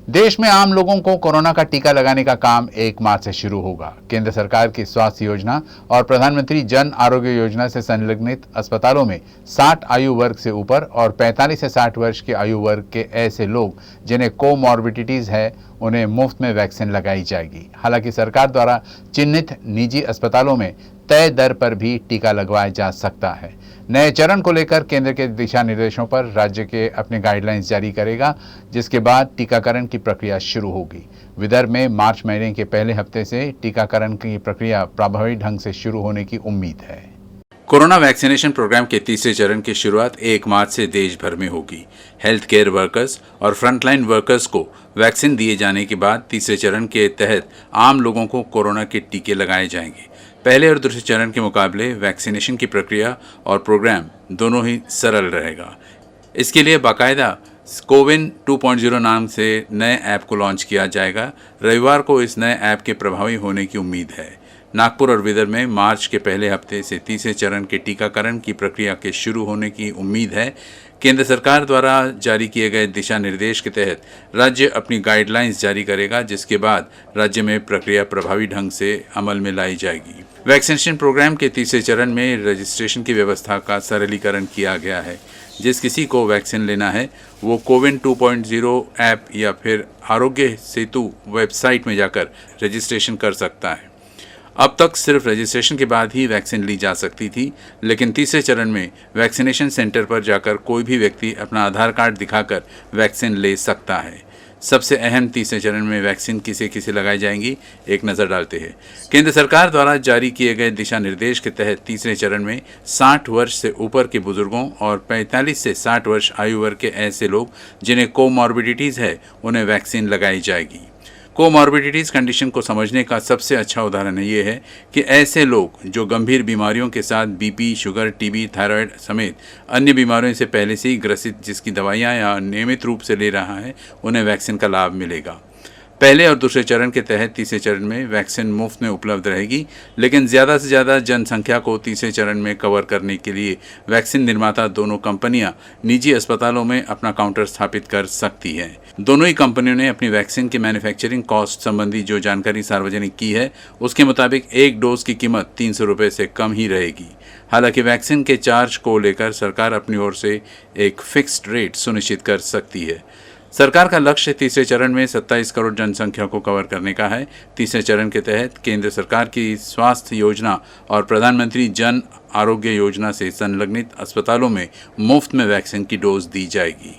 देश में आम लोगों को कोरोना का टीका लगाने का काम 1 मार्च से शुरू होगा। केंद्र सरकार की स्वास्थ्य योजना और प्रधानमंत्री जन आरोग्य योजना से संलग्नित अस्पतालों में 60 आयु वर्ग से ऊपर और 45 से 60 वर्ष के आयु वर्ग के ऐसे लोग जिन्हें कोमॉर्बिडिटीज है, उन्हें मुफ्त में वैक्सीन लगाई जाएगी। हालांकि सरकार द्वारा चिन्हित निजी अस्पतालों में तय दर पर भी टीका लगवाया जा सकता है। नए चरण को लेकर केंद्र के दिशा निर्देशों पर राज्य के अपने गाइडलाइंस जारी करेगा, जिसके बाद टीकाकरण की प्रक्रिया शुरू होगी। विदर्भ में मार्च महीने के पहले हफ्ते से टीकाकरण की प्रक्रिया प्रभावी ढंग से शुरू होने की उम्मीद है। कोरोना वैक्सीनेशन प्रोग्राम के तीसरे चरण की शुरुआत 1 मार्च से देश भर में होगी। हेल्थ केयर वर्कर्स और फ्रंटलाइन वर्कर्स को वैक्सीन दिए जाने के बाद तीसरे चरण के तहत आम लोगों को कोरोना के टीके लगाए जाएंगे। पहले और दूसरे चरण के मुकाबले वैक्सीनेशन की प्रक्रिया और प्रोग्राम दोनों ही सरल रहेगा। इसके लिए बाकायदा कोविन 2.0 नाम से नए ऐप को लॉन्च किया जाएगा। रविवार को इस नए ऐप के प्रभावी होने की उम्मीद है। नागपुर और विदर्भ में मार्च के पहले हफ्ते से तीसरे चरण के टीकाकरण की प्रक्रिया के शुरू होने की उम्मीद है। केंद्र सरकार द्वारा जारी किए गए दिशा निर्देश के तहत राज्य अपनी गाइडलाइंस जारी करेगा, जिसके बाद राज्य में प्रक्रिया प्रभावी ढंग से अमल में लाई जाएगी। वैक्सीनेशन प्रोग्राम के तीसरे चरण में रजिस्ट्रेशन की व्यवस्था का सरलीकरण किया गया है। जिस किसी को वैक्सीन लेना है वो कोविन 2.0 ऐप या फिर आरोग्य सेतु वेबसाइट में जाकर रजिस्ट्रेशन कर सकता है। अब तक सिर्फ रजिस्ट्रेशन के बाद ही वैक्सीन ली जा सकती थी, लेकिन तीसरे चरण में वैक्सीनेशन सेंटर पर जाकर कोई भी व्यक्ति अपना आधार कार्ड दिखाकर वैक्सीन ले सकता है। सबसे अहम तीसरे चरण में वैक्सीन किसे किसे लगाई जाएंगी, एक नज़र डालते हैं। केंद्र सरकार द्वारा जारी किए गए दिशा निर्देश के तहत तीसरे चरण में 60 वर्ष से ऊपर के बुजुर्गों और 45 से 60 वर्ष आयु वर्ग के ऐसे लोग जिन्हें कोमॉर्बिडिटीज़ है, उन्हें वैक्सीन लगाई जाएगी। कोमॉर्बिडिटीज़ कंडीशन को समझने का सबसे अच्छा उदाहरण ये है कि ऐसे लोग जो गंभीर बीमारियों के साथ बीपी, शुगर, टीबी, थायराइड समेत अन्य बीमारियों से पहले से ही ग्रसित, जिसकी दवाइयाँ या नियमित रूप से ले रहा है, उन्हें वैक्सीन का लाभ मिलेगा। पहले और दूसरे चरण के तहत तीसरे चरण में वैक्सीन मुफ्त में उपलब्ध रहेगी, लेकिन ज़्यादा से ज़्यादा जनसंख्या को तीसरे चरण में कवर करने के लिए वैक्सीन निर्माता दोनों कंपनियां निजी अस्पतालों में अपना काउंटर स्थापित कर सकती हैं। दोनों ही कंपनियों ने अपनी वैक्सीन की मैन्युफैक्चरिंग कॉस्ट संबंधी जो जानकारी सार्वजनिक की है, उसके मुताबिक एक डोज की कीमत 300 रुपये से कम ही रहेगी। हालांकि वैक्सीन के चार्ज को लेकर सरकार अपनी ओर से एक फिक्स्ड रेट सुनिश्चित कर सकती है। सरकार का लक्ष्य तीसरे चरण में 27 करोड़ जनसंख्या को कवर करने का है। तीसरे चरण के तहत केंद्र सरकार की स्वास्थ्य योजना और प्रधानमंत्री जन आरोग्य योजना से संलग्नित अस्पतालों में मुफ्त में वैक्सीन की डोज दी जाएगी।